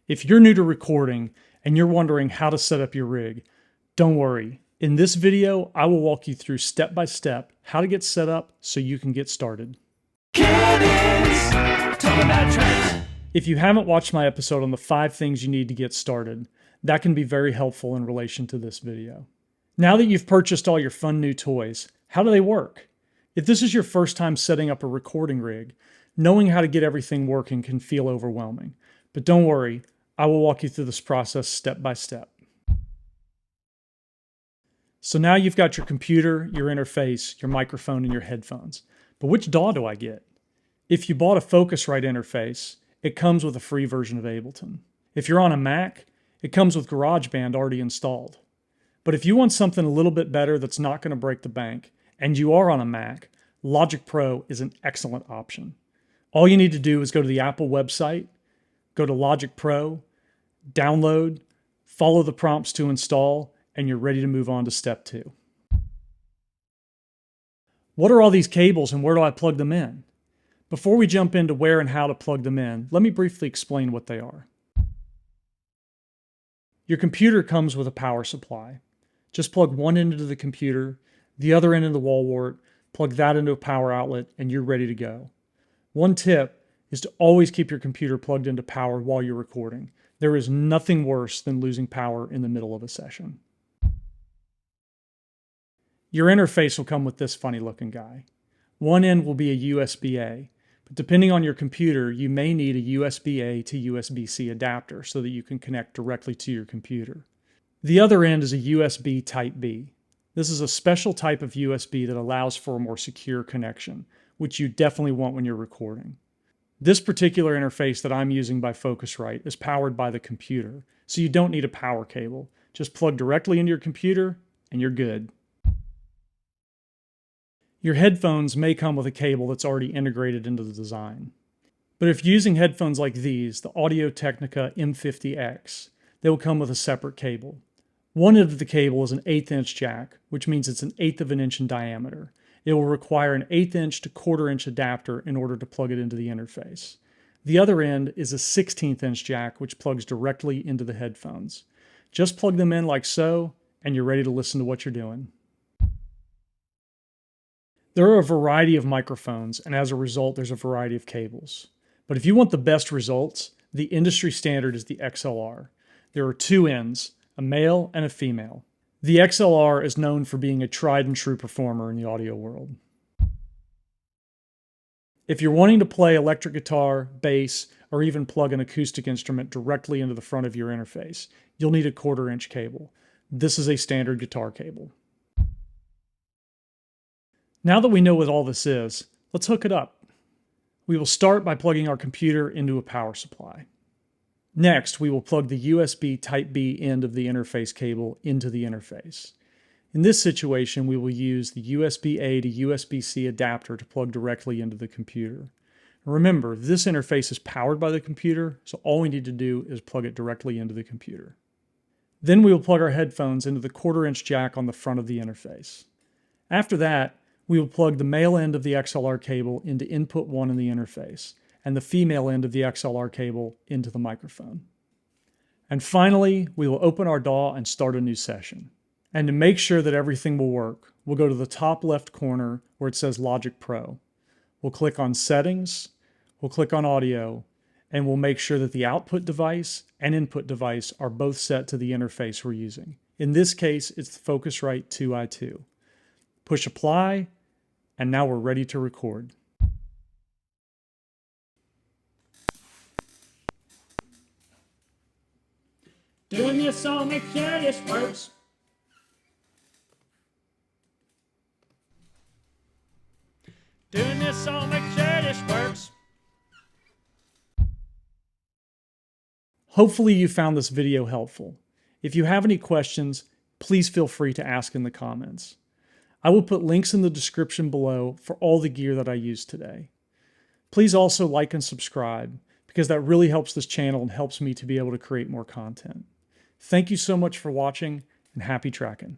If you're new to recording and you're wondering how to set up your rig, don't worry. In this video, I will walk you through step by step how to get set up so you can get started. If you haven't watched my episode on the 5 things you need to get started, that can be very helpful in relation to this video. Now that you've purchased all your fun new toys, how do they work? If this is your first time setting up a recording rig, knowing how to get everything working can feel overwhelming. But don't worry, I will walk you through this process step by step. So now you've got your computer, your interface, your microphone, and your headphones. But which DAW do I get? If you bought a Focusrite interface, it comes with a free version of Ableton. If you're on a Mac, it comes with GarageBand already installed. But if you want something a little bit better that's not going to break the bank, and you are on a Mac, Logic Pro is an excellent option. All you need to do is go to the Apple website, go to Logic Pro, download, follow the prompts to install, and you're ready to move on to step 2. What are all these cables and where do I plug them in? Before we jump into where and how to plug them in, let me briefly explain what they are. Your computer comes with a power supply. Just plug one end into the computer, the other end into the wall wart, plug that into a power outlet, and you're ready to go. One tip is to always keep your computer plugged into power while you're recording. There is nothing worse than losing power in the middle of a session. Your interface will come with this funny looking guy. One end will be a USB-A, but depending on your computer, you may need a USB-A to USB-C adapter so that you can connect directly to your computer. The other end is a USB Type-B. This is a special type of USB that allows for a more secure connection, which you definitely want when you're recording. This particular interface that I'm using by Focusrite is powered by the computer, so you don't need a power cable. Just plug directly into your computer and you're good. Your headphones may come with a cable that's already integrated into the design. But if you're using headphones like these, the Audio-Technica ATH-M50x, they will come with a separate cable. One end of the cable is an 1/8 inch jack, which means it's an 1/8 of an inch in diameter. It will require an 1/8 inch to 1/4 inch adapter in order to plug it into the interface. The other end is a 1/16 inch jack, which plugs directly into the headphones. Just plug them in like so, and you're ready to listen to what you're doing. There are a variety of microphones, and as a result, there's a variety of cables. But if you want the best results, the industry standard is the XLR. There are 2 ends, a male and a female. The XLR is known for being a tried and true performer in the audio world. If you're wanting to play electric guitar, bass, or even plug an acoustic instrument directly into the front of your interface, you'll need a 1/4 inch cable. This is a standard guitar cable. Now that we know what all this is, let's hook it up. We will start by plugging our computer into a power supply. Next, we will plug the USB Type-B end of the interface cable into the interface. In this situation, we will use the USB-A to USB-C adapter to plug directly into the computer. Remember, this interface is powered by the computer, so all we need to do is plug it directly into the computer. Then we will plug our headphones into the 1/4 inch jack on the front of the interface. After that, we will plug the male end of the XLR cable into input 1 in the interface, and the female end of the XLR cable into the microphone. And finally, we will open our DAW and start a new session. And to make sure that everything will work, we'll go to the top left corner where it says Logic Pro. We'll click on Settings, we'll click on Audio, and we'll make sure that the output device and input device are both set to the interface we're using. In this case, it's the Focusrite 2i2. Push Apply, and now we're ready to record. Doing this song, make sure this works. Doing this song, make sure this works. Hopefully you found this video helpful. If you have any questions, please feel free to ask in the comments. I will put links in the description below for all the gear that I used today. Please also like and subscribe because that really helps this channel and helps me to be able to create more content. Thank you so much for watching and happy tracking.